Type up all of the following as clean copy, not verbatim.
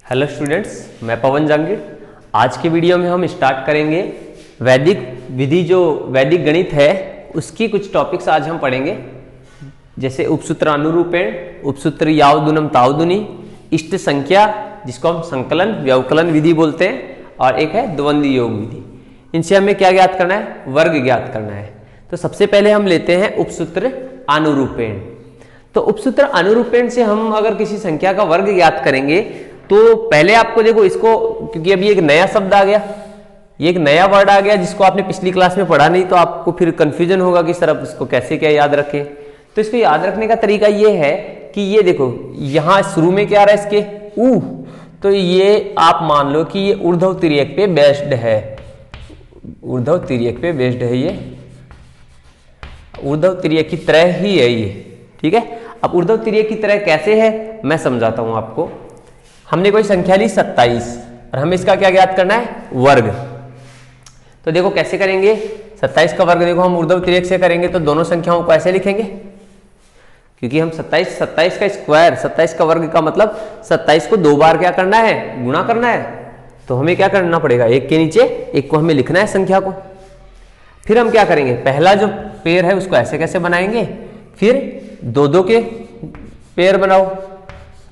Hello students, मैं पवन जहांगीर। आज के वीडियो में हम स्टार्ट करेंगे वैदिक विधि, जो वैदिक गणित है उसकी कुछ टॉपिक्स आज हम पढ़ेंगे, जैसे उपसूत्र अनुरूपेण, उपसूत्र यावदुनम तावदुनी, इष्ट संख्या जिसको हम संकलन व्यवकलन विधि बोलते हैं, और एक है द्वंद्व योग विधि। इनसे हमें क्या ज्ञात करना है? वर्ग ज्ञात करना है। तो सबसे पहले हम लेते हैं उपसूत्र अनुरूपेण। तो उपसूत्र अनुरूपेण से हम अगर किसी संख्या का वर्ग ज्ञात करेंगे तो पहले आपको देखो इसको, क्योंकि अभी एक नया शब्द आ गया, ये एक नया वर्ड आ गया जिसको आपने पिछली क्लास में पढ़ा नहीं, तो आपको फिर कंफ्यूजन होगा कि सर अब इसको कैसे क्या याद रखें। तो इसको याद रखने का तरीका ये है कि ये देखो यहां शुरू में क्या आ रहा है इसके ऊ, तो ये आप मान लो कि ये ऊर्ध्व तिर्यक पे बेस्ड है, ऊर्ध्व तिर्यक पे बेस्ड है, ये ऊर्ध्व तिर्यक की तरह ही है ये, ठीक है। अब ऊर्ध्व तिर्यक की तरह कैसे है मैं समझाता हूं आपको। हमने कोई संख्या ली 27 और हमें इसका क्या ज्ञात करना है? वर्ग। तो देखो कैसे करेंगे, 27 का वर्ग देखो हम ऊर्ध्व तिर्यक से करेंगे तो दोनों संख्याओं को ऐसे लिखेंगे, क्योंकि हम 27 का स्क्वायर, 27 का वर्ग का मतलब 27 को 2 बार क्या करना है? गुणा करना है। तो हमें क्या करना पड़ेगा? एक के नीचे एक को हमें लिखना है संख्या को। फिर हम क्या करेंगे? पहला जो पेयर है उसको ऐसे कैसे बनाएंगे, फिर 2-2 के पेयर बनाओ।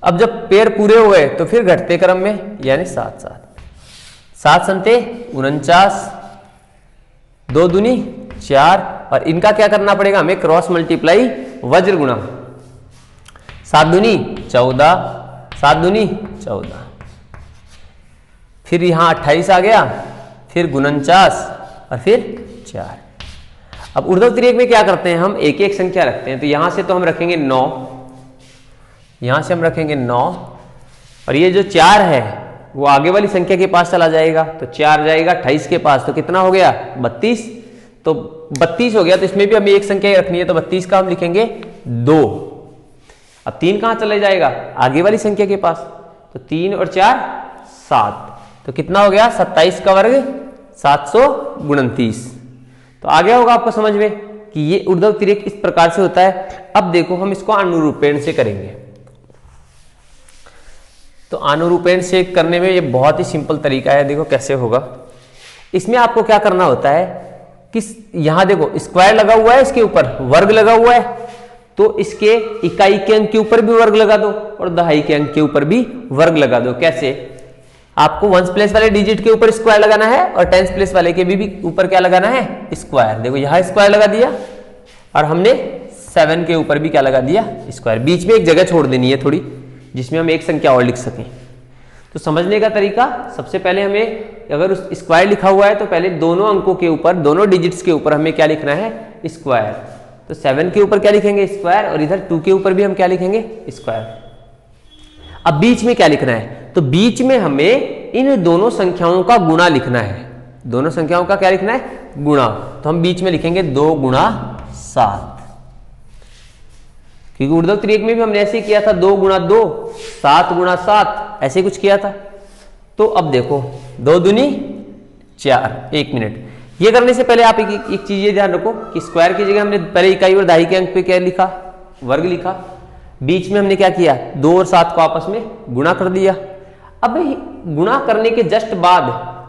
अब जब पेयर पूरे हुए तो फिर घटते क्रम में, यानी 7 संते 49, 2 दूनी 4, और इनका क्या करना पड़ेगा? हमें क्रॉस मल्टीप्लाई वज्र गुणा, 7 दूनी 14, 7 दूनी 14, फिर यहां 28 आ गया, फिर 49 और फिर 4। अब ऊर्ध्व तिर्यक में क्या करते हैं? हम एक एक संख्या रखते हैं। तो यहां से तो हम रखेंगे 9, यहां से हम रखेंगे 9, और ये जो 4 है वो आगे वाली संख्या के पास चला जाएगा, तो 4 जाएगा 28 के पास, तो कितना हो गया? 32। तो 32 हो गया, तो इसमें भी हमें एक संख्या रखनी है, तो 32 का हम लिखेंगे 2। अब 3 कहां चले जाएगा? आगे वाली संख्या के पास, तो 3 और 4 7, तो कितना हो गया? 27 का वर्ग 729। तो आ गया होगा आपको समझ में कि ये ऊर्ध्व तिर्यक इस प्रकार से होता है। अब देखो हम इसको अनुरूपेण से करेंगे। तो अनुरूपेण से करने में ये बहुत ही सिंपल तरीका है। देखो कैसे होगा। इसमें आपको क्या करना होता है कि यहां देखो स्क्वायर लगा हुआ है, इसके ऊपर वर्ग लगा हुआ है, तो इसके इकाई के अंक के ऊपर भी वर्ग लगा दो और दहाई के अंक के ऊपर भी वर्ग लगा दो। कैसे? आपको वंस प्लेस वाले डिजिट के ऊपर स्क्वायर लगाना है और टेंस प्लेस वाले के भी ऊपर क्या लगाना है? स्क्वायर। देखो यहां स्क्वायर लगा दिया और हमने 7 के ऊपर भी क्या लगा दिया? स्क्वायर। बीच में एक जगह छोड़ देनी है थोड़ी, जिसमें हम एक संख्या और लिख सकें। तो समझने का तरीका, सबसे पहले हमें अगर उस स्क्वायर लिखा हुआ है तो पहले दोनों अंकों के ऊपर, दोनों डिजिट्स के ऊपर हमें क्या लिखना है? स्क्वायर। तो 7 के ऊपर क्या लिखेंगे? स्क्वायर, और इधर 2 के ऊपर भी हम क्या लिखेंगे? स्क्वायर। अब बीच में क्या लिखना है? तो बीच में हमें इन दोनों संख्याओं का गुणा लिखना है। दोनों संख्याओं का क्या लिखना है? गुणा। तो हम बीच में लिखेंगे 2 गुणा 7, क्योंकि ऊर्ध्व तिर्यक में भी हमने ऐसे ही किया था, 2 गुणा 2, 7 गुणा 7, ऐसे कुछ किया था। तो अब देखो 2 दूनी 4। 1 मिनट, ये करने से पहले आप एक चीज ये ध्यान रखो कि स्क्वायर की जगह हमने पहले इकाई और दहाई के अंक पे क्या लिखा? वर्ग लिखा। बीच में हमने क्या किया? 2 और 7 को आपस में गुणा कर दिया। अब गुणा करने के जस्ट बाद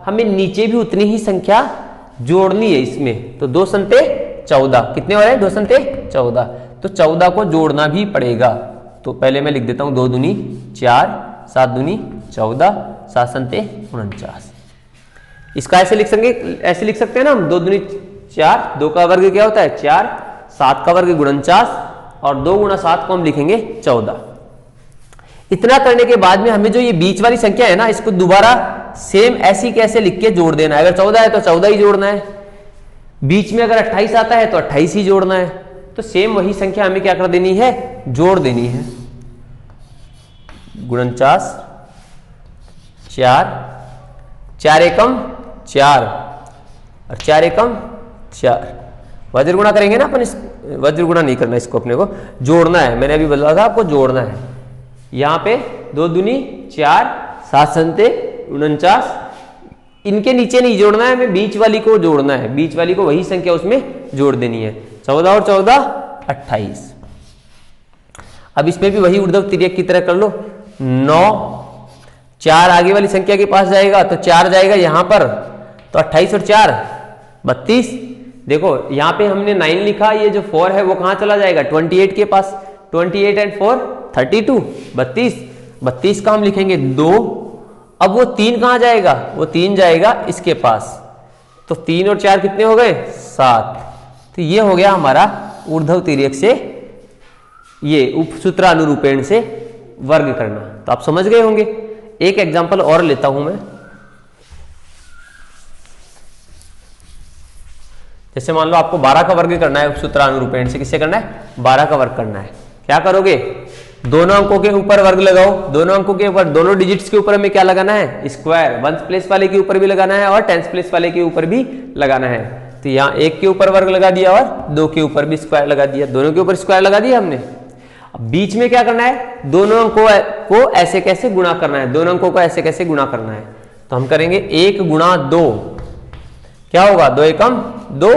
हमें नीचे भी उतनी ही संख्या जोड़नी है इसमें। तो 2 संते 14, कितने हो रहे हैं? 2 संते 14, तो 14 को जोड़ना भी पड़ेगा। तो पहले मैं लिख देता हूं 2 दूनी 4, 7 दूनी 14, 7 संते 49। इसका ऐसे लिख सकते हैं ना हम, 2 दूनी 4, 2 का वर्ग क्या होता है? 4, 7 का वर्ग 49, और 2 गुणा 7 को हम लिखेंगे 14। इतना करने के बाद में हमें जो ये बीच वाली संख्या है ना, इसको दोबारा सेम ऐसी कैसे लिख के जोड़ देना है। अगर 14 है तो 14 ही जोड़ना है, बीच में अगर 28 आता है तो 28 ही जोड़ना है। तो सेम वही संख्या हमें क्या कर देनी है? जोड़ देनी है। 49, 4, 4 एकम 4 और 4 एकम 4। वज्र गुणा करेंगे ना अपन, वज्र गुणा नहीं करना, इसको अपने को जोड़ना है। मैंने अभी बोला था आपको जोड़ना है। यहां पे 2 दूनी 4, 7 संते 49, इनके नीचे नहीं जोड़ना है, हमें बीच वाली को जोड़ना है। बीच वाली को वही संख्या उसमें जोड़ देनी है। 14 और 14 28। अब इसमें भी वही ऊर्ध्व तिर्यक की तरह कर लो। 9 4 आगे वाली संख्या के पास जाएगा तो 4 जाएगा यहां पर, तो 28 और 4 32। देखो यहाँ पे हमने 9 लिखा, ये जो 4 है वो कहां चला जाएगा 28 के पास, 28 एंड 4 32, 32 का हम लिखेंगे 2। अब वो 3 कहां जाएगा, वो 3 जाएगा इसके पास, तो 3 और 4 कितने हो गए 7। तो ये हो गया हमारा ऊर्ध्व तिर्यक से ये उपसूत्रानुरूपेण से वर्ग करना। तो आप समझ गए होंगे। एक एग्जांपल और लेता हूं मैं। जैसे मान लो आपको 12 का वर्ग करना है उपसूत्रानुरूपेण से। किससे करना है 12 का वर्ग करना है। क्या करोगे, दोनों अंकों के ऊपर वर्ग लगाओ, दोनों अंकों के ऊपर, दोनों डिजिट्स के ऊपर हमें क्या लगाना है स्क्वायर। 1 प्लेस वाले के ऊपर भी लगाना है और 10 प्लेस वाले के ऊपर भी लगाना है। तो यहाँ 1 के ऊपर वर्ग लगा दिया और 2 के ऊपर भी स्क्वायर लगा दिया, दोनों के ऊपर स्क्वायर लगा दिया हमने। अब बीच में क्या करना है, दोनों अंकों को ऐसे कैसे गुणा करना है, दोनों अंकों को ऐसे कैसे गुणा करना है। तो हम करेंगे 1 गुणा 2, क्या होगा 2 एकम 2,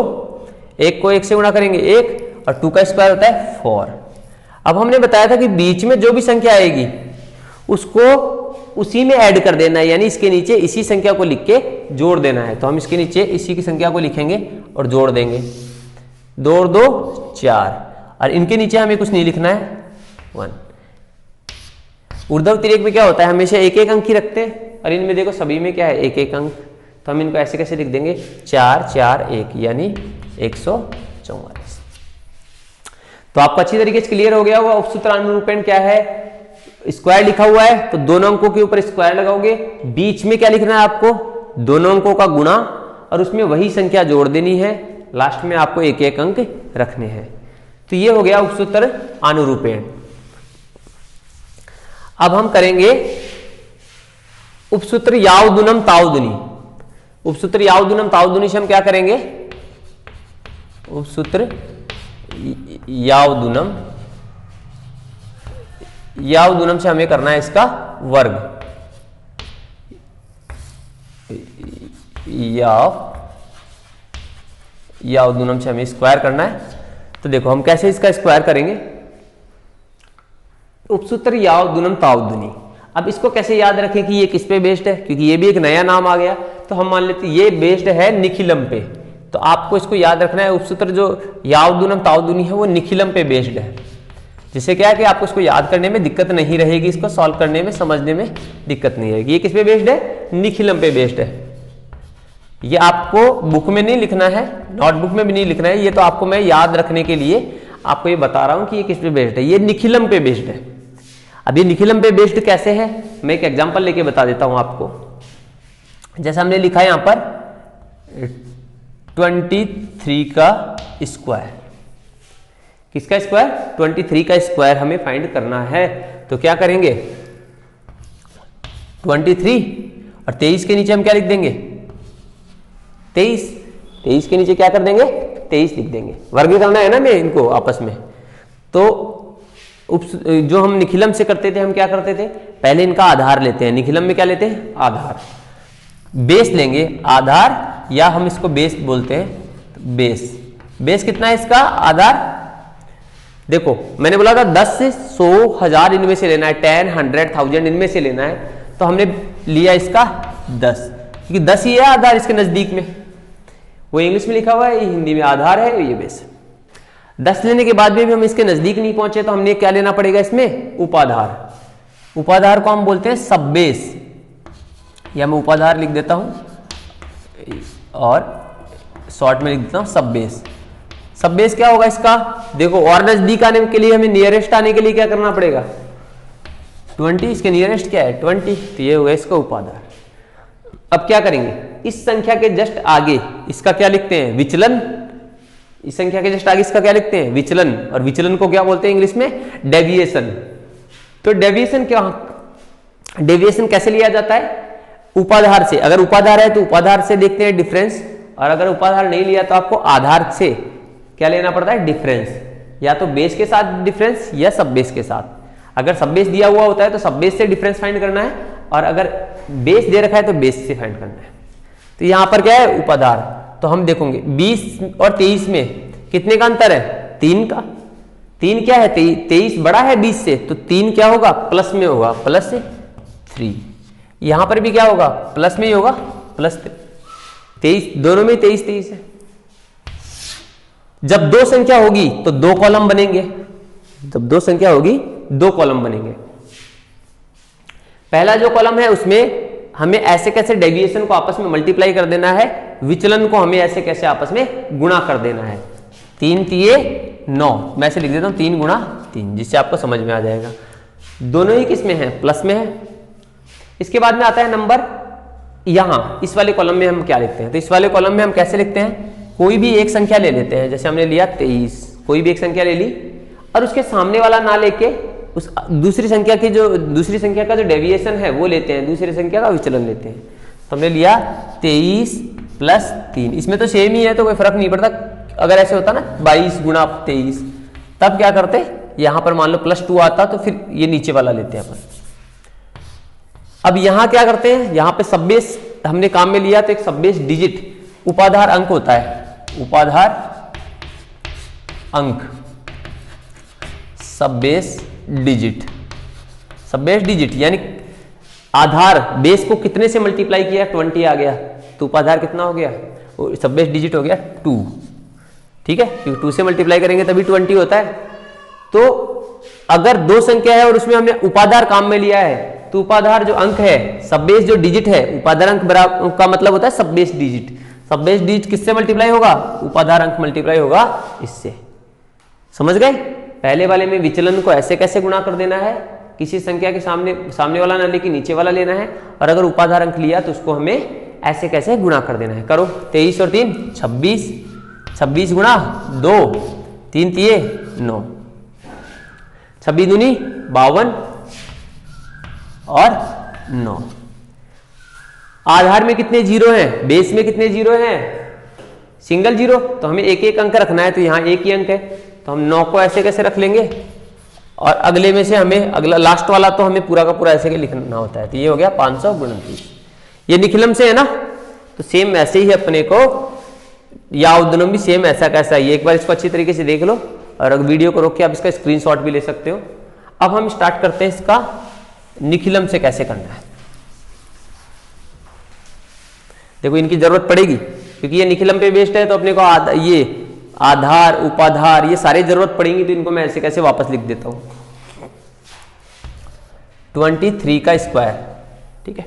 1 को 1 से गुणा करेंगे 1 और 2 का स्क्वायर होता है 4। अब हमने बताया था कि बीच में जो भी संख्या आएगी उसको उसी में ऐड कर देना है, यानी इसके नीचे इसी संख्या को लिख के जोड़ देना है। तो हम इसके नीचे इसी की संख्या को लिखेंगे और जोड़ देंगे, 2 और 2 4, और इनके नीचे हमें कुछ नहीं लिखना है 1। ऊर्ध्व तिर्यक में क्या होता है, हमेशा एक एक अंक ही रखते हैं, और इनमें देखो सभी में क्या है एक एक अंक। तो हम इनको ऐसे कैसे लिख देंगे 4 4 1 यानी 144। तो आपको अच्छी तरीके से क्लियर हो गया होगा उपसूत्रानुरूपेण क्या है। स्क्वायर लिखा हुआ है तो दोनों अंकों के ऊपर स्क्वायर लगाओगे, बीच में क्या लिखना है आपको, दोनों अंकों का गुणा, और उसमें वही संख्या जोड़ देनी है, लास्ट में आपको एक एक अंक रखने हैं। तो ये हो गया उपसूत्र अनुरूपेण। अब हम करेंगे उपसूत्र यावदुनम तावदुनी। उपसूत्र यावदुनम तावदुनी से हम क्या करेंगे, उपसूत्र यावदुनम से हमें करना है इसका वर्ग। यावदुनम से हमें स्क्वायर करना है। तो देखो हम कैसे इसका स्क्वायर करेंगे, उपसूत्र यावदुनम तावदुनी। अब इसको कैसे याद रखें कि ये किस पे बेस्ड है, क्योंकि ये भी एक नया नाम आ गया। तो हम मान लेते ये बेस्ड है निखिलम पे। तो आपको इसको याद रखना है, उपसूत्र जो यावदुनम तावदुनी है वो निखिलम पे बेस्ड है, जिससे क्या है कि आपको इसको याद करने में दिक्कत नहीं रहेगी, इसको सॉल्व करने में समझने में दिक्कत नहीं रहेगी। ये किस पे बेस्ड है, निखिलम पे बेस्ड है। ये आपको बुक में नहीं लिखना है, नोटबुक में भी नहीं लिखना है, ये तो आपको मैं याद रखने के लिए आपको ये बता रहा हूं कि ये किस पे बेस्ड है। ये निखिलम पे बेस्ड है। अब ये निखिलम पे बेस्ड कैसे है, मैं एक एग्जांपल लेके बता देता हूं आपको। जैसा हमने लिखा है यहां पर 23 का स्क्वायर। किसका स्क्वायर, 23 का स्क्वायर हमें फाइंड करना है। तो क्या करेंगे 23 और 23 के नीचे हम क्या लिख देंगे 23 के नीचे क्या कर देंगे 23 लिख देंगे। वर्ग करना है ना मैं इनको आपस में। तो जो हम निखिलम से करते थे, हम क्या करते थे, पहले इनका आधार लेते हैं। निखिलम में क्या लेते हैं आधार, बेस लेंगे आधार, या हम इसको बेस बोलते हैं। बेस कितना है इसका आधार, देखो मैंने बोला था 10 से 100 1000 इनमें से लेना है, 10 100 1000 इनमें से लेना है। तो हमने लिया इसका 10, क्योंकि 10 ही है आधार इसके नजदीक में। वो इंग्लिश में लिखा हुआ है, ये हिंदी में आधार है, ये बेस। 10 लेने के बाद भी हम इसके नजदीक नहीं पहुंचे, तो हमने क्या लेना पड़ेगा इसमें उपाधार। उपाधार को हम बोलते हैं सब बेस, या मैं उपाधार लिख देता हूं और शॉर्ट में लिख देता हूं सब बेस। सब बेस क्या होगा इसका, देखो और नजदीक आने के लिए हमें नियरेस्ट आने के लिए क्या करना पड़ेगा 20, इसके नियरेस्ट क्या है 20, तो ये होगा इसका उपाधार। अब क्या करेंगे, इस संख्या के जस्ट आगे इसका क्या लिखते हैं विचलन। इस संख्या के जस्ट आगे इसका क्या लिखते हैं विचलन, और विचलन को क्या बोलते हैं इंग्लिश में डेविएशन। तो डेविएशन कैसे लिया जाता है, उपाधार से। अगर उपाधार है तो उपाधार से देखते हैं डिफरेंस, और अगर उपाधार नहीं लिया तो आपको आधार से क्या लेना पड़ता है डिफरेंस, या तो बेस के साथ डिफरेंस या सब बेस के साथ। अगर सब बेस दिया हुआ होता है तो सब बेस से डिफरेंस फाइंड करना है, और अगर बेस दे रखा है तो बेस से फाइंड करना है। तो यहां पर क्या है उपाधार। तो हम देखोगे 20 और 23 में कितने का अंतर है 3 का। 3 क्या है 23 बड़ा है 20 से, तो 3 क्या होगा प्लस में होगा, +3। यहां पर भी क्या होगा, प्लस में ही होगा, प्लस 23, दोनों में 23 23 है। जब दो संख्या होगी तो दो कॉलम बनेंगे, जब दो संख्या होगी दो कॉलम बनेंगे। पहला जो कॉलम है उसमें हमें ऐसे कैसे डेविएशन को आपस में मल्टीप्लाई कर देना है, विचलन को हमें ऐसे कैसे आपस में गुणा कर देना है। 3 तिये 9, मैं ऐसे लिख देता हूं 3 गुणा 3, जिससे आपको समझ में आ जाएगा। दोनों ही किस में है, प्लस में है। इसके बाद में आता है नंबर, यहां इस वाले कॉलम में हम क्या लिखते हैं, तो इस वाले कॉलम में हम कैसे लिखते हैं, कोई भी एक संख्या ले लेते हैं, जैसे हमने लिया 23, कोई भी एक संख्या ले ली और उसके सामने वाला ना लेके उस दूसरी संख्या का जो डेविएशन है वो लेते हैं, दूसरी संख्या का विचलन लेते हैं। तो हमने लिया 23 प्लस 3, इसमें तो सेम ही है तो कोई फर्क नहीं पड़ता। अगर ऐसे होता ना 22 गुणा 23, तब क्या करते, यहां पर मान लो +2 आता तो फिर ये नीचे वाला लेते हैं अपन। अब यहां क्या करते हैं, यहां पे 26 हमने काम में लिया तो एक 26 डिजिट उपाधार अंक होता है, उपाधार अंक 26 डिजिट यानी आधार बेस को कितने से मल्टीप्लाई किया, 20 आ गया, तो उपाधार कितना हो गया, 26 डिजिट हो गया 2, ठीक है, क्योंकि 2 से मल्टीप्लाई करेंगे तभी 20 होता है। तो अगर दो संख्या है और उसमें हमने उपाधार काम में लिया है, तो उपाधार जो अंक है 26 जो डिजिट है, उपाधार अंक बराबर का मतलब होता है 26 डिजिट, 26 डिजिट किससे मल्टीप्लाई होगा, उपाधार अंक मल्टीप्लाई होगा इससे। समझ गए, पहले वाले में विचलन को ऐसे कैसे गुणा कर देना है, किसी संख्या के सामने वाला ना लेके नीचे वाला लेना है, और अगर उपाधार अंक लिया तो उसको हमें ऐसे कैसे गुणा कर देना है। करो, 23 और 3 26, 26 गुणा 2, 3 तिये 9, 26 दूनी 52 और 9। आधार में कितने जीरो हैं, बेस में कितने जीरो हैं, सिंगल जीरो, तो हमें एक एक अंक रखना है, तो यहां एक ही अंक है, तो हम 9 को ऐसे कैसे रख लेंगे, और अगले में से हमें अगला लास्ट वाला तो हमें पूरा का पूरा ऐसे के लिखना होता है। तो ये हो गया 529, ये निखिलम से है ना, तो सेम ऐसे ही अपने को या उद्दनम भी सेम ऐसा कैसा है। एक बार इसको अच्छी तरीके से देख लो, और अगर वीडियो को रोक के आप इसका स्क्रीनशॉट भी ले सकते हो। अब हम स्टार्ट करते हैं इसका निखिलम से कैसे करना है। देखो इनकी जरूरत पड़ेगी क्योंकि ये निखिलम पे बेस्ड है, तो अपने को ये आधार उपाधार ये सारे जरूरत पड़ेंगी, तो इनको मैं ऐसे कैसे वापस लिख देता हूं। 23 का स्क्वायर, ठीक है,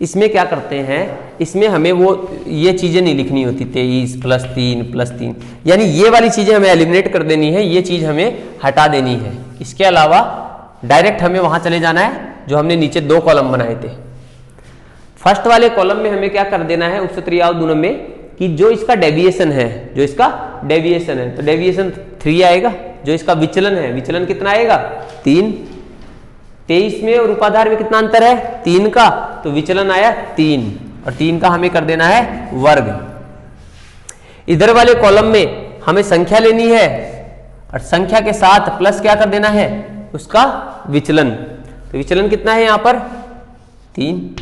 इसमें क्या करते हैं, इसमें हमें वो ये चीजें नहीं लिखनी होती, 23 + 3 + 3, यानी ये वाली चीजें हमें एलिमिनेट कर देनी है, ये चीज हमें हटा देनी है। इसके अलावा डायरेक्ट हमें वहां चले जाना है जो हमने नीचे 2 कॉलम बनाए थे। फर्स्ट वाले कॉलम में हमें क्या कर देना है, उपसत्रियावधूनम में, कि जो इसका डेविएशन है, तो डेविएशन 3 आएगा। जो इसका विचलन है, विचलन कितना आएगा 3, 23 में और उपाधार में कितना अंतर है 3 का, तो विचलन आया 3, और 3 का हमें कर देना है वर्ग। इधर वाले कॉलम में हमें संख्या लेनी है और संख्या के साथ प्लस क्या कर देना है, उसका विचलन। तो विचलन कितना है यहां पर 3,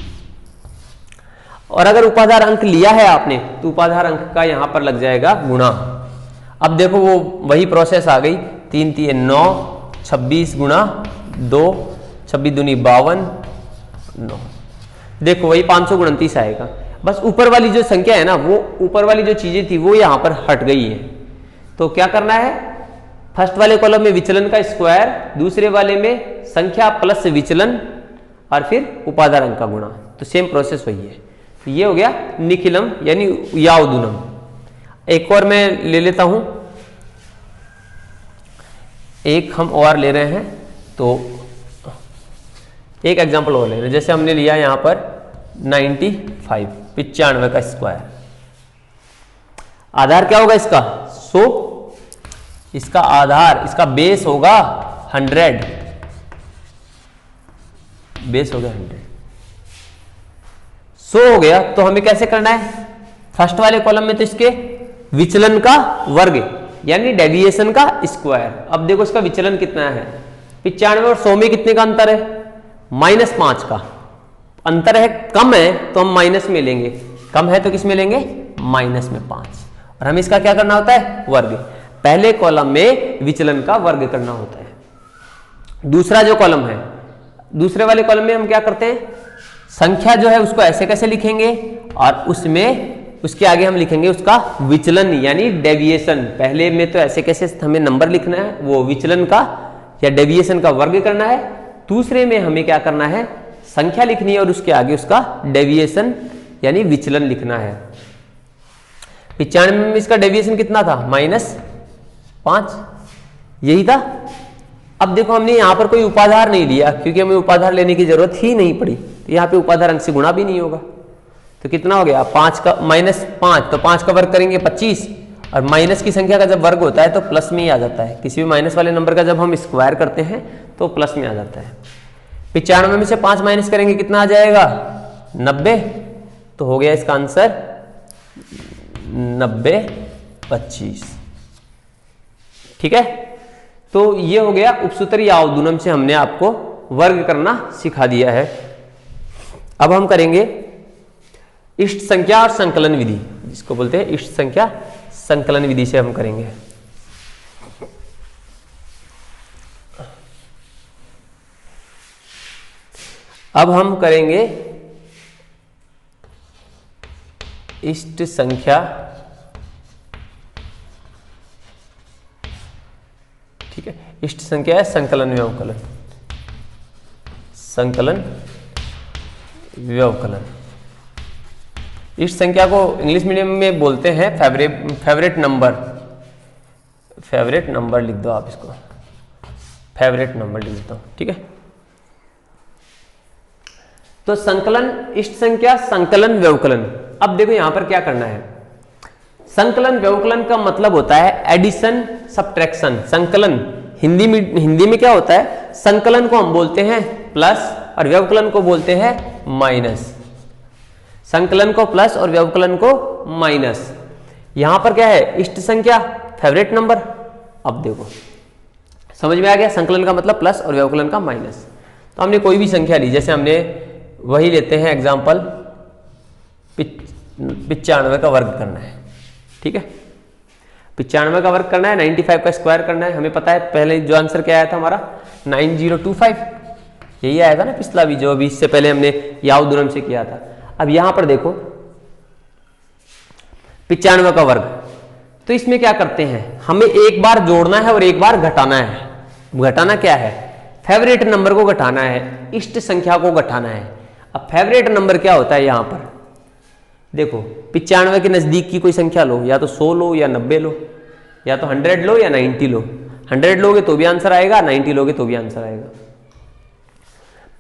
और अगर उपाधार अंक लिया है आपने तो उपाधार अंक का यहां पर लग जाएगा गुणा। अब देखो वो वही प्रोसेस आ गई, 3 तिये 9, 26 गुणा 2, 26 दूनी 52, 9, देखो वही 529 आएगा। बस ऊपर वाली जो संख्या है ना, वो ऊपर वाली जो चीजें थी वो यहां पर हट गई है। तो क्या करना है, फर्स्ट वाले कॉलम में विचलन का स्क्वायर, दूसरे वाले में संख्या प्लस विचलन और फिर उपाधार अंक का गुणा। तो सेम प्रोसेस वही है। ये हो गया निखिलम यानी यावदूनम। एक और मैं ले लेता हूं, एक हम और ले रहे हैं, तो एक एग्जांपल और ले रहे हैं। जैसे हमने लिया यहां पर 95 का स्क्वायर, आधार क्या होगा इसका 100, इसका आधार इसका बेस होगा 100, बेस हो गया 100, 100 हो गया। तो हमें कैसे करना है, फर्स्ट वाले कॉलम में तो इसके विचलन का वर्ग यानी डेविएशन का स्क्वायर। अब देखो इसका विचलन कितना है, 95 और 100 में कितने का अंतर है, -5 का अंतर है। कम है तो हम माइनस में लेंगे, कम है तो किस में लेंगे, माइनस में 5, और हमें इसका क्या करना होता है वर्ग। पहले कॉलम में विचलन का वर्ग करना होता है। दूसरा जो कॉलम है, दूसरे वाले कॉलम में हम क्या करते हैं, संख्या जो है उसको ऐसे कैसे लिखेंगे, और उसमें उसके आगे हम लिखेंगे उसका विचलन यानी डेविएशन। पहले में तो ऐसे कैसे हमें नंबर लिखना है, वो विचलन का या डेविएशन का वर्ग करना है। दूसरे में हमें क्या करना है, संख्या लिखनी है और उसके आगे उसका डेविएशन यानी विचलन लिखना है। 95 में इसका डेविएशन कितना था, -5, यही था। अब देखो हमने यहां पर कोई उपाधार नहीं लिया क्योंकि हमें उपाधार लेने की जरूरत ही नहीं पड़ी, तो यहां पे उपाधार अंक से गुणा भी नहीं होगा। तो कितना हो गया, 5 का -5, तो 5 का वर्ग करेंगे 25, और माइनस की संख्या का जब वर्ग होता है तो प्लस में ही आ जाता है। किसी भी माइनस वाले नंबर का जब हम स्क्वायर करते हैं तो प्लस में आ जाता है। 95 में से 5 माइनस करेंगे कितना आ जाएगा, 90, तो हो गया इसका आंसर 90, 25। ठीक है, तो ये हो गया उपसूत्र या अवदुनम से हमने आपको वर्ग करना सिखा दिया है। अब हम करेंगे इष्ट संख्या और संकलन विधि, जिसको बोलते हैं इष्ट संख्या संकलन विधि से हम करेंगे। अब हम करेंगे इष्ट संख्या, ठीक है, इष्ट संख्या है संकलन व्यवकलन, संकलन व्यवकलन। इष्ट संख्या को इंग्लिश मीडियम में बोलते हैं फेवरेट नंबर। फेवरेट नंबर लिख दो आप इसको, फेवरेट नंबर लिख देता हूं, ठीक है। तो संकलन, इष्ट संख्या, संकलन व्यवकलन। अब देखो यहां पर क्या करना है, संकलन व्यवकलन का मतलब होता है एडिशन सब्ट्रैक्शन। संकलन हिंदी में क्या होता है, संकलन को हम बोलते हैं प्लस और व्यवकलन को बोलते हैं माइनस। संकलन को प्लस और व्यवकलन को माइनस। यहां पर क्या है, इष्ट संख्या फेवरेट नंबर। अब देखो समझ में आ गया, संकलन का मतलब प्लस और व्यवकलन का माइनस। तो हमने कोई भी संख्या ली, जैसे हमने वही लेते हैं एग्जाम्पल 95 का वर्ग करना है, ठीक है। 95 का वर्ग करना है, 95 का स्क्वायर करना है। हमें पता है पहले जो आंसर क्या आया था हमारा 9025, यही आया था ना पिछला भी, जो अभी इससे पहले हमने यावदुनम से किया था। अब यहां पर देखो 95 का वर्ग, तो इसमें क्या करते हैं, हमें एक बार जोड़ना है और एक बार घटाना है। घटाना क्या है, फेवरेट नंबर को घटाना है, इष्ट संख्या को घटाना है। अब फेवरेट नंबर क्या होता है, यहां पर देखो 95 के नजदीक की कोई संख्या लो, या तो 100 लो या 90 लो, या तो 100 लो या 90 लो। 100 लोगे तो भी आंसर आएगा, 90 लोगे तो भी आंसर आएगा।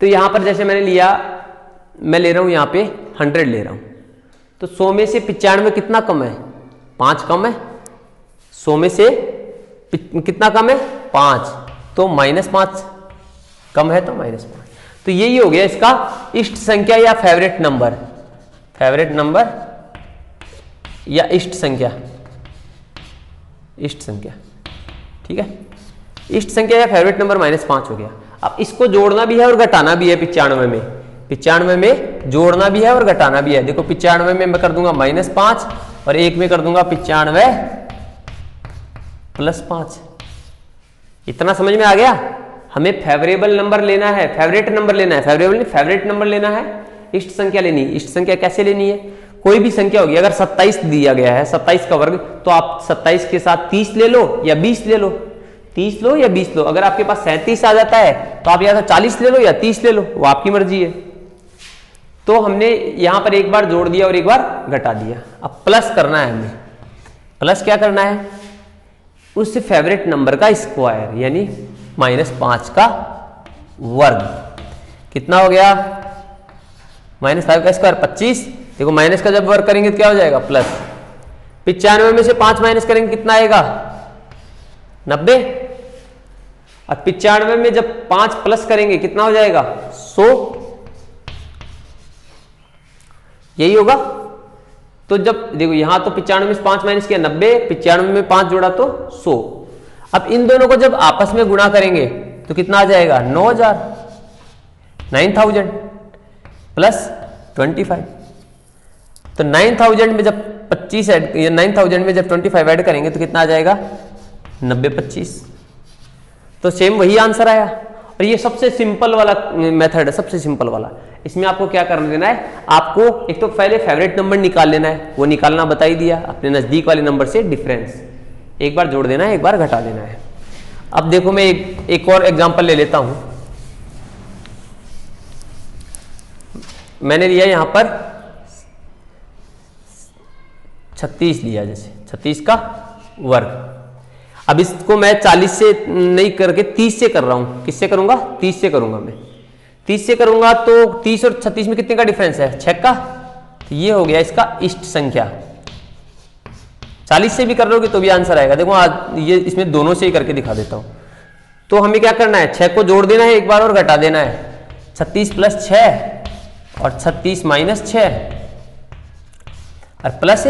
तो यहां पर जैसे मैंने लिया, मैं ले रहा हूं यहां पे 100 ले रहा हूं, तो 100 में से 95 कितना कम है, 5 कम है। 100 में से कितना कम है, 5, तो -5 कम है, तो -5। तो यही हो गया इसका इष्ट संख्या या फेवरेट नंबर। फेवरेट नंबर या इष्ट संख्या, इष्ट संख्या, ठीक है। इष्ट संख्या या फेवरेट नंबर -5 हो गया। अब इसको जोड़ना भी है और घटाना भी है। 95 में 95 में जोड़ना भी है और घटाना भी है। देखो 95 में मैं कर दूंगा -5 और एक में कर दूंगा 95 + 5। इतना समझ में आ गया। हमें फेवरेबल नंबर लेना है, फेवरेट नंबर लेना है, फेवरेबल नहीं फेवरेट नंबर लेना है, इष्ट संख्या लेनी है। इष्ट संख्या कैसे लेनी है, कोई भी संख्या होगी, अगर 27 दिया गया है, 27 का वर्ग, तो आप 27 के साथ 30 ले लो या 20 ले लो, 30 लो या 20 लो। अगर आपके पास 37 आ जाता है तो आप या तो 40 ले लो या 30 ले लो, वो आपकी मर्जी है। तो हमने यहां पर एक बार जोड़ दिया और एक बार घटा दिया। अब प्लस करना है हमें। प्लस क्या करना है, उस फेवरेट नंबर का स्क्वायर यानी -5 का वर्ग। कितना हो गया, -5 का स्क्वायर 25। देखो माइनस का जब वर्ग करेंगे तो क्या हो जाएगा, प्लस। 95 में से 5 माइनस करेंगे कितना आएगा, 90। और 95 में जब 5 प्लस करेंगे कितना हो जाएगा, 100। यही होगा। तो जब देखो यहां तो 95 में से 5 माइनस किया 90, 95 में 5 जोड़ा तो 100। अब इन दोनों को जब आपस में गुणा करेंगे तो कितना आ जाएगा, 9000, 9000 + 25। तो 9000 में जब 25 ऐड, 9000 में जब 25 ऐड करेंगे तो कितना आ जाएगा, 90 25। तो सेम वही आंसर आया। और ये सबसे सिंपल वाला मेथड है, सबसे सिंपल वाला। इसमें आपको क्या कर देना है, आपको एक तो पहले फेवरेट नंबर निकाल लेना है, वो निकालना बता ही दिया, अपने नजदीक वाले नंबर से डिफरेंस एक बार जोड़ देना है, एक बार घटा देना है। अब देखो मैं एक और एग्जांपल ले लेता हूं। मैंने लिया यहां पर 36 लिया, जैसे 36 का वर्ग। अब इसको मैं 40 से नहीं करके 30 से कर रहा हूं। किससे करूंगा, 30 से करूंगा मैं। 30 से करूंगा तो 30 और 36 में कितने का डिफरेंस है, 6 का। तो ये हो गया इसका इष्ट संख्या। 40 से भी कर लोगे तो भी आंसर आएगा। देखो आज ये इसमें दोनों से ही करके दिखा देता हूं। तो हमें क्या करना है, 6 को जोड़ देना है एक बार और घटा देना है। 36 प्लस 6 और 36 माइनस 6 और प्लस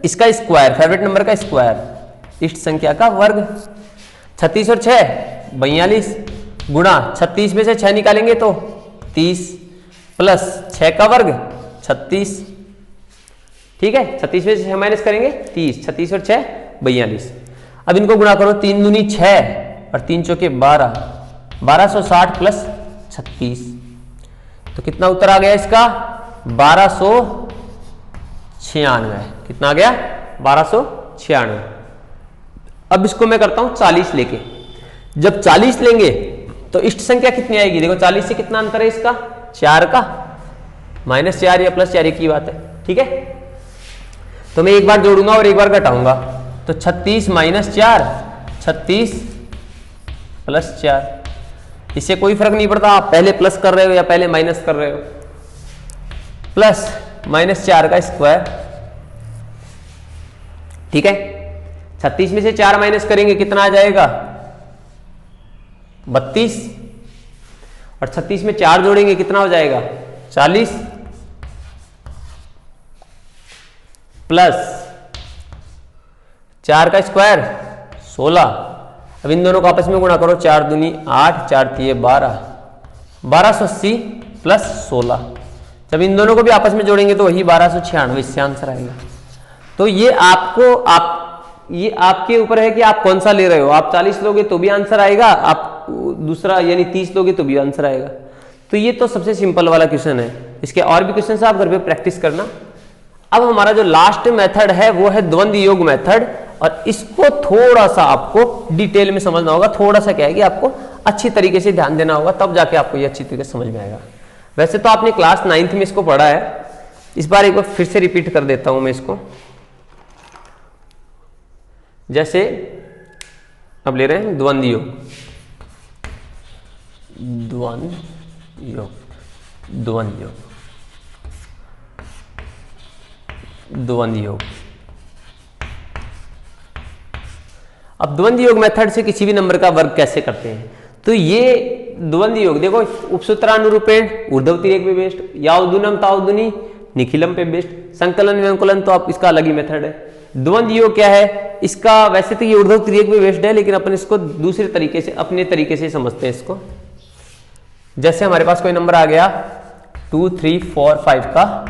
इसका स्क्वायर, फेवरेट नंबर का स्क्वायर, इष्ट संख्या का वर्ग। 36 और 6 42 गुणा 36 में से 6 निकालेंगे तो 30 प्लस 6 का वर्ग 36। ठीक है, 36 में से 6 माइनस करेंगे 30, 36 और 6 42। अब इनको गुणा करो, 3 दूनी 6 और 3 चौके 12, 1260 प्लस 36। तो कितना उत्तर आ गया इसका, 1296। कितना आ गया, 1296। अब इसको मैं करता हूं 40 लेके। जब 40 लेंगे तो इष्ट संख्या कितनी आएगी, देखो 40 से कितना अंतर है इसका, 4 का, -4 या +4 एक ही बात है। ठीक है, तो मैं एक बार जोड़ूंगा और एक बार घटाऊंगा। तो 36 - 4, 36 + 4। इससे कोई फर्क नहीं पड़ता आप पहले प्लस कर रहे हो या पहले माइनस कर रहे हो। प्लस -4 का स्क्वायर। ठीक है, 36 में से 4 माइनस करेंगे कितना आ जाएगा, 32। और 36 में 4 जोड़ेंगे कितना हो जाएगा, 40 प्लस 4 का स्क्वायर 16। अब इन दोनों को आपस में गुणा करो, 4 दूनी 8, 4 तिये 12, 1280 प्लस 16। जब इन दोनों को भी आपस में जोड़ेंगे तो वही 1296, इससे आंसर आएगा। तो ये आपके ऊपर है कि आप कौन सा ले रहे हो। आप 40 लोगे तो भी आंसर आएगा, आप दूसरा यानी 30 लोगे तो भी आंसर आएगा। तो ये तो सबसे सिंपल वाला क्वेश्चन है। इसके और भी क्वेश्चन आप घर पे प्रैक्टिस करना। अब हमारा जो लास्ट मेथड है वो है द्वंद्व योग मेथड, और इसको थोड़ा सा आपको डिटेल में समझना होगा। थोड़ा सा क्या है कि आपको अच्छी तरीके से ध्यान देना होगा, तब जाके आपको ये अच्छी तरीके से समझ में आएगा। वैसे तो आपने क्लास 9th में इसको पढ़ा है, इस बार एक बार फिर से रिपीट कर देता हूं मैं इसको। जैसे अब ले रहे हैं द्वंद्व योग, द्वंद्व योग, द्वंद्व योग, द्वंद्व योग। अब द्वंद्व योग मेथड से किसी भी नंबर का वर्ग कैसे करते हैं, तो ये द्वंद्व योग देखो, उपसूत्रानुरूपेण ऊर्ध्वतिरेक पे बेस्ड, यावदुनम तावदुनी निखिलम पे बेस्ड, संकलन व्यंकुलन तो आप इसका अलग ही मेथड है। द्वंद्व योग क्या है, इसका वैसे तो ये ऊर्ध्वतिरेक पे बेस्ड है, लेकिन अपन इसको दूसरे तरीके से, अपने तरीके से समझते हैं इसको। जैसे हमारे पास कोई नंबर आ गया 2, 3, 4, 5 का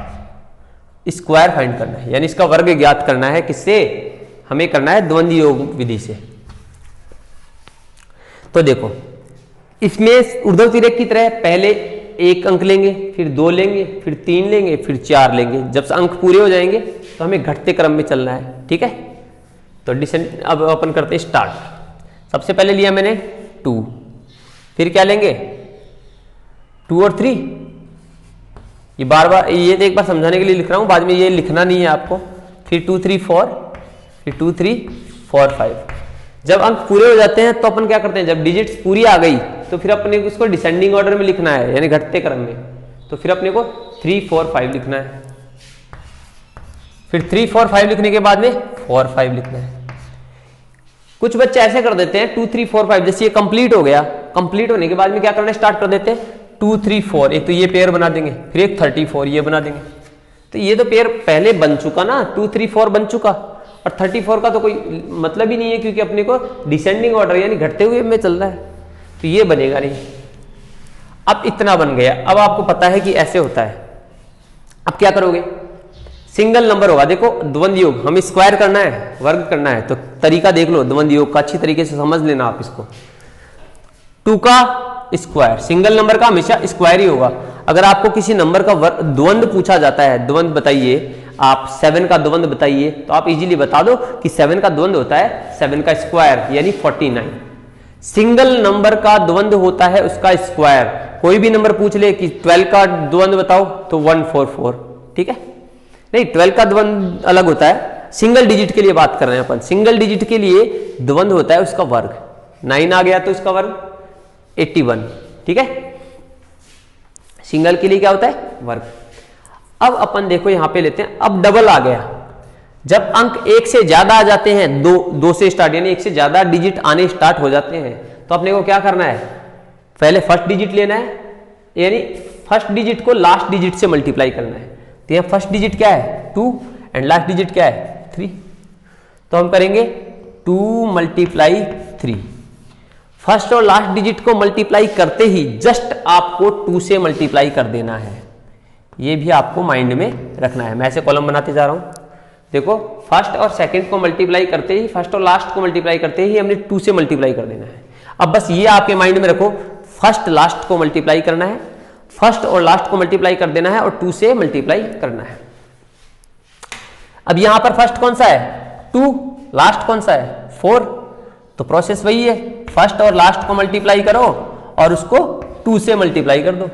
स्क्वायर फाइंड करना है, यानी इसका वर्ग ज्ञात करना है। किससे, हमें करना है द्वंद्व योग विधि से। तो देखो इसमें ऊर्ध्वतिरेक की तरह पहले 1 अंक लेंगे, फिर 2 लेंगे, फिर 3 लेंगे, फिर 4 लेंगे। जब अंक पूरे हो जाएंगे तो हमें घटते क्रम में चलना है। ठीक है, तो डिसेंड अब अपन करते हैं स्टार्ट। सबसे पहले लिया मैंने 2, फिर क्या लेंगे 2 और 3। ये बार बार ये एक बार समझाने के लिए लिख रहा हूं, बाद में ये लिखना नहीं है आपको। फिर 2, 3, 4, फिर 2, 3, 4, 5। जब अंक पूरे हो जाते हैं तो अपन क्या करते हैं, जब डिजिट्स पूरी आ गई तो फिर अपने को इसको डिसेंडिंग ऑर्डर में लिखना है, यानी घटते क्रम में। तो फिर अपने को 3, 4, 5 लिखना है। फिर 3, 4, 5 लिखने के बाद में 4, 5 लिखना है। कुछ बच्चे ऐसे कर देते हैं 2, 3, 4, 5, जैसे ये कंप्लीट हो गया, कंप्लीट होने के बाद में क्या करना स्टार्ट कर देते हैं 2, 3, 4। एक तो ये पेयर बना देंगे, फिर एक 34 ये बना देंगे। तो ये तो पेयर पहले बन चुका ना, 2, 3, 4 बन चुका, और 34 का तो कोई मतलब ही नहीं है, क्योंकि अपने को डिसेंडिंग ऑर्डर यानी घटते हुए में चल रहा है, तो ये बनेगा नहीं। अब इतना बन गया। अब आपको पता है कि ऐसे होता है। अब क्या करोगे, सिंगल नंबर होगा। देखो द्वंद्व योग हमें स्क्वायर करना है, वर्ग करना है, तो तरीका देख लो द्वंद्व योग का, अच्छी तरीके से समझ लेना आप इसको। 2 का स्क्वायर, सिंगल नंबर का हमेशा स्क्वायर ही होगा। अगर आपको किसी नंबर का द्वंद्व पूछा जाता है, द्वंद्व बताइए आप 7 का द्वंद्व बताइए, तो आप इजीली बता दो कि 7 का द्वंद्व होता है 7 का स्क्वायर यानी 49। सिंगल नंबर का द्वंद्व होता है उसका स्क्वायर। कोई भी नंबर पूछ ले कि 12 का द्वंद्व बताओ तो 144, ठीक है। नहीं, 12 का द्वंद्व अलग होता है, सिंगल डिजिट के लिए बात कर रहे हैं अपन। सिंगल डिजिट के लिए द्वंद्व होता है उसका वर्ग, 9 आ गया तो इसका वर्ग 81, ठीक है। सिंगल के लिए क्या होता है? वर्ग। अब अपन देखो यहां पे लेते हैं, अब डबल आ गया। जब अंक एक से ज्यादा आ जाते हैं, दो से स्टार्ट यानी एक से ज्यादा डिजिट आने स्टार्ट हो जाते हैं, तो अपने को क्या करना है? पहले फर्स्ट डिजिट लेना है, यानी फर्स्ट डिजिट को लास्ट डिजिट से मल्टीप्लाई करना है। तो यहां फर्स्ट डिजिट क्या है? 2 एंड लास्ट डिजिट क्या है? 3। तो हम करेंगे 2 मल्टीप्लाई 3। फर्स्ट और लास्ट डिजिट को मल्टीप्लाई करते ही जस्ट आपको 2 से मल्टीप्लाई कर देना है। ये भी आपको माइंड में रखना है। मैं ऐसे कॉलम बनाते जा रहा हूं, देखो फर्स्ट और सेकंड को मल्टीप्लाई करते ही, फर्स्ट और लास्ट को मल्टीप्लाई करते ही हमने 2 से मल्टीप्लाई कर देना है। अब बस ये आपके माइंड में रखो, फर्स्ट लास्ट को मल्टीप्लाई करना है, फर्स्ट और लास्ट को मल्टीप्लाई कर देना है और 2 से मल्टीप्लाई करना है। अब यहां पर फर्स्ट कौन सा है? 2, लास्ट कौन सा है? 4। तो प्रोसेस वही है, फर्स्ट और लास्ट को मल्टीप्लाई करो और उसको 2 से मल्टीप्लाई कर दो।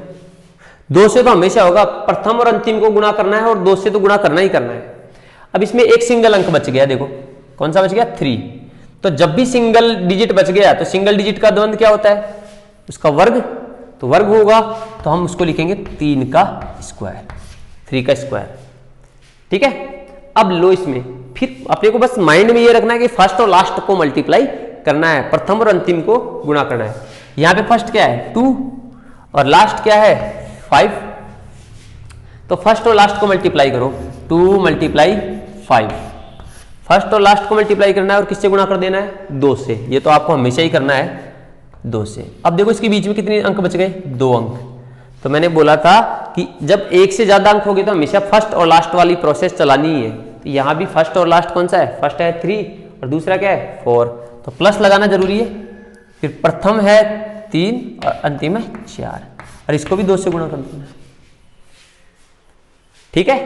2 से तो हमेशा होगा, प्रथम और अंतिम को गुणा करना है और 2 से तो गुणा करना ही करना है। अब इसमें एक सिंगल अंक बच गया, देखो कौन सा बच गया? 3। तो जब भी सिंगल डिजिट बच गया तो सिंगल डिजिट का द्वंद्व क्या होता है? उसका वर्ग। तो वर्ग होगा तो हम उसको लिखेंगे 3 का स्क्वायर, 3 का स्क्वायर, ठीक है। अब लो इसमें, फिर अपने को बस माइंड में ये रखना है कि फर्स्ट और लास्ट को मल्टीप्लाई करना है, प्रथम और अंतिम को गुणा करना है। यहां पे फर्स्ट क्या है? 2 और लास्ट क्या है? 5। तो फर्स्ट और लास्ट को मल्टीप्लाई करो, 2 मल्टीप्लाई 5। फर्स्ट और लास्ट को मल्टीप्लाई करना है और किससे गुणा कर देना है? 2 से। ये तो आपको हमेशा ही करना है, 2 से। अब देखो इसके बीच में कितने अंक बच गए? 2 अंक। तो मैंने बोला था कि जब एक से ज्यादा अंक हो गए तो हमेशा फर्स्ट और लास्ट वाली प्रोसेस चलानी ही है। तो यहां भी फर्स्ट और लास्ट कौन सा है? फर्स्ट है 3 और दूसरा क्या है? 4। तो प्लस लगाना जरूरी है। फिर प्रथम है 3 और अंतिम है 4 और इसको भी 2 से गुणा कर देना है, ठीक है।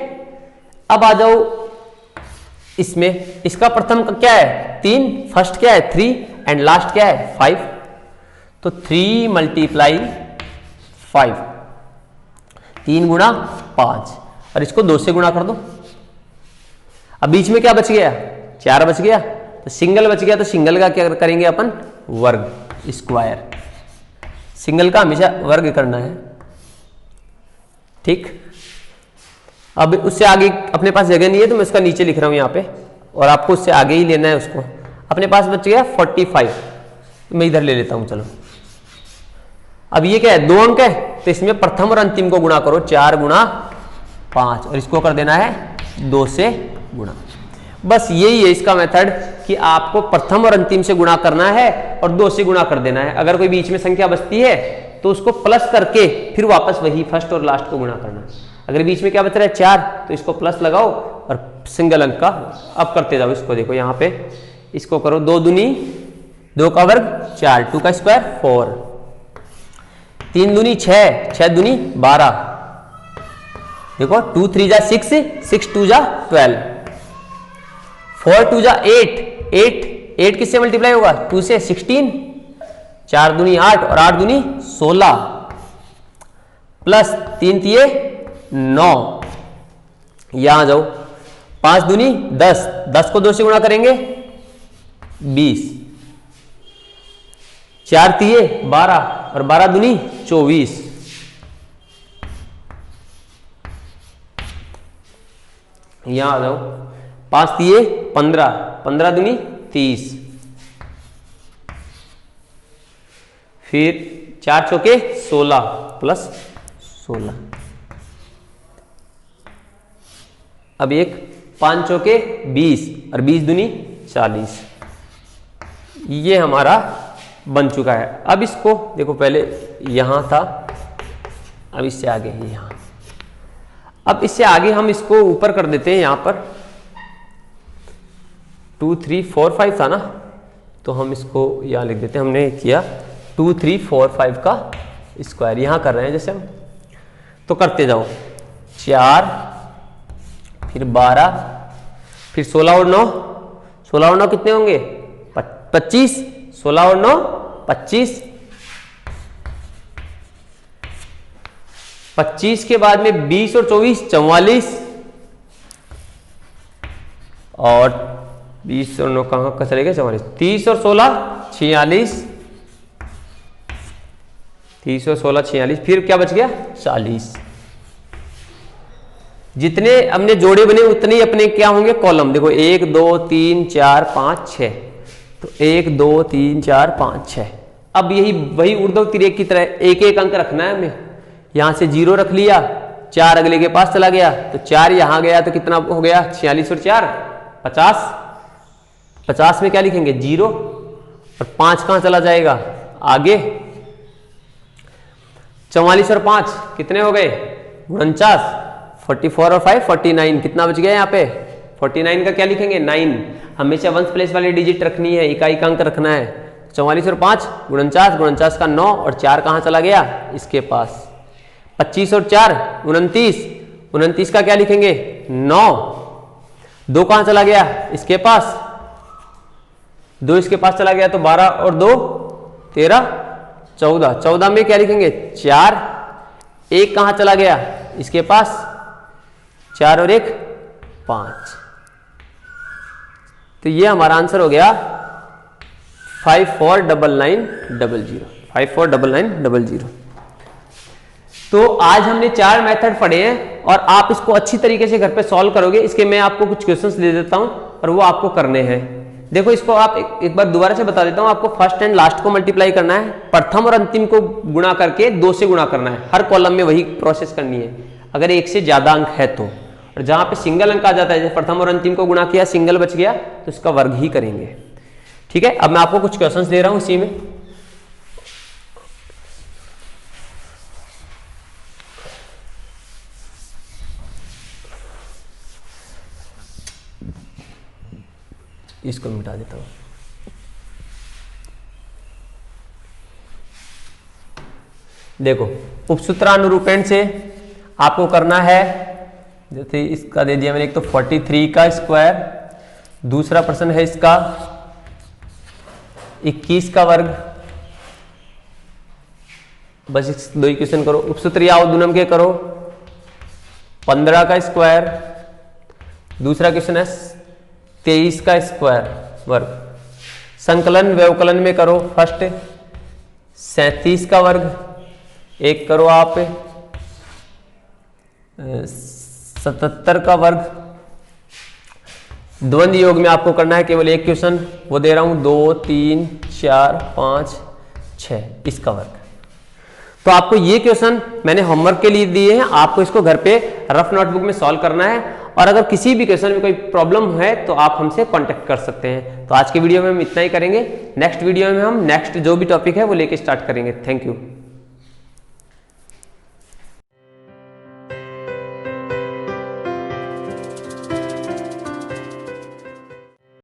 अब आ जाओ इसमें, इसका प्रथम क्या है? 3, फर्स्ट क्या है? 3 एंड लास्ट क्या है? 5। तो 3 मल्टीप्लाई 5, 3 गुणा 5 और इसको 2 से गुणा कर दो। अब बीच में क्या बच गया? 4 बच गया। तो सिंगल बच गया, तो सिंगल का क्या करेंगे अपन? वर्ग, स्क्वायर। सिंगल का हमेशा वर्ग करना है, ठीक। अब उससे आगे अपने पास जगह नहीं है तो मैं उसका नीचे लिख रहा हूं यहां पे, और आपको उससे आगे ही लेना है उसको। अपने पास बच गया 45, मैं इधर ले लेता हूं, चलो। अब ये क्या है? 2 अंक है, तो इसमें प्रथम और अंतिम को गुणा करो, 4 गुणा 5 और इसको कर देना है 2 से गुणा। बस यही है इसका मेथड कि आपको प्रथम और अंतिम से गुणा करना है और 2 से गुणा कर देना है। अगर कोई बीच में संख्या बचती है तो उसको प्लस करके फिर वापस वही फर्स्ट और लास्ट को गुणा करना है। अगर बीच में क्या बच रहा है? 4, तो इसको प्लस लगाओ और सिंगल अंक का अब करते जाओ। इसको देखो यहां पे, इसको करो 2 दूनी 2 का वर्ग 4, 2 का स्क्वायर 4, 3 दूनी 6, 6 दूनी 12, देखो 2 3 जा 6, 6 2 जा 12, 4 2 जा 8, 8 किससे मल्टीप्लाई होगा? 2 से 16, 4 दूनी 8 और 8 दूनी 16 प्लस 3 तिये 9, यहां जाओ 5 दूनी 10, 10 को 2 से गुणा करेंगे 20, 4 तिये 12 और 12 दूनी 24, यहां आ जाओ 5 तिये 15, 15 दूनी 30, फिर 4 चौके 16 प्लस 16, अब एक 5 चौके 20 और 20 दूनी 40, ये हमारा बन चुका है। अब इसको देखो, पहले यहां था, अब इससे आगे यहां, अब इससे आगे हम इसको ऊपर कर देते हैं। यहां पर 2 3 4 5 था ना, तो हम इसको यहां लिख देते हैं। हमने किया 2 3 4 5 का स्क्वायर यहां कर रहे हैं जैसे हम, तो करते जाओ। 4 फिर 12 फिर 16 और 9, 16 और 9 कितने होंगे 25, 16 और 9 25, 25 के बाद में 20 और 24 44, और 20 और 9 कहां का चले गए 44, 30 और 16 46, 30 और 16 46, फिर क्या बच गया 40। जितने हमने जोड़े बने उतने ही अपने क्या होंगे कॉलम। देखो 1 2 3 4 5 6, तो 1 2 3 4 5 6। अब यही वही ऊर्ध्व तिर्यक की तरह एक एक अंक रखना है हमें। यहां से 0 रख लिया, 4 अगले के पास चला गया, तो 4 यहां गया तो कितना हो गया 46 और 4 50, 50 में क्या लिखेंगे 0, और 5 कहां चला जाएगा आगे, 44 और 5 कितने हो गए 49, 44 और 5 49, कितना बच गया यहाँ पे 49 का क्या लिखेंगे 9। हमेशा वंस प्लेस वाली डिजिट रखनी है, इकाई का अंक रखना है। 44 और 5 49, 49 का 9, और 4 कहाँ चला गया इसके पास। 25 और 4 29, 29 का क्या लिखेंगे 9, 2 कहाँ चला गया इसके पास, 2 इसके पास चला गया, तो 12 और 2 13 14, 14 में क्या लिखेंगे 4, 1 कहाँ चला गया इसके पास, 4 और 1 5। तो ये हमारा आंसर हो गया 549900, 549900। तो आज हमने 4 मेथड पढ़े हैं और आप इसको अच्छी तरीके से घर पे सॉल्व करोगे। इसके मैं आपको कुछ क्वेश्चंस दे देता हूं और वो आपको करने हैं। देखो इसको आप एक बार दोबारा से बता देता हूं। आपको फर्स्ट एंड लास्ट को मल्टीप्लाई करना है, प्रथम और अंतिम को गुणा करके 2 से गुणा करना है। हर कॉलम में वही प्रोसेस करनी है अगर 1 से ज्यादा अंक है तो। और जहां पे सिंगल अंक आ जाता है, जैसे प्रथम और अंतिम को गुणा किया सिंगल बच गया, तो इसका वर्ग ही करेंगे। ठीक है, अब मैं आपको कुछ क्वेश्चंस दे रहा हूं इसी में। इसको मिटा देता हूं। देखो उपसूत्रानुरूपेण से आपको करना है, जैसे इसका दे दिया मैंने, एक तो 43 का स्क्वायर, दूसरा प्रश्न है इसका 21 का वर्ग। बस इस 2 इक्वेशन करो। उपसूत्र या अवदुनम के करो 15 का स्क्वायर, दूसरा क्वेश्चन है 23 का स्क्वायर वर्ग। संकलन व्यवकलन में करो फर्स्ट 37 का वर्ग, एक करो आप 77 का वर्ग। द्वंद्व योग में आपको करना है केवल एक क्वेश्चन, वो दे रहा हूं 2 3 4 5 6, इसका वर्ग। तो आपको ये क्वेश्चन मैंने होमवर्क के लिए दिए हैं, आपको इसको घर पे रफ नोटबुक में सॉल्व करना है। और अगर किसी भी क्वेश्चन में कोई प्रॉब्लम है तो आप हमसे कांटेक्ट कर सकते हैं। तो आज के वीडियो में हम इतना ही करेंगे। नेक्स्ट वीडियो में हम नेक्स्ट जो भी टॉपिक है वो लेके स्टार्ट करेंगे। Thank you.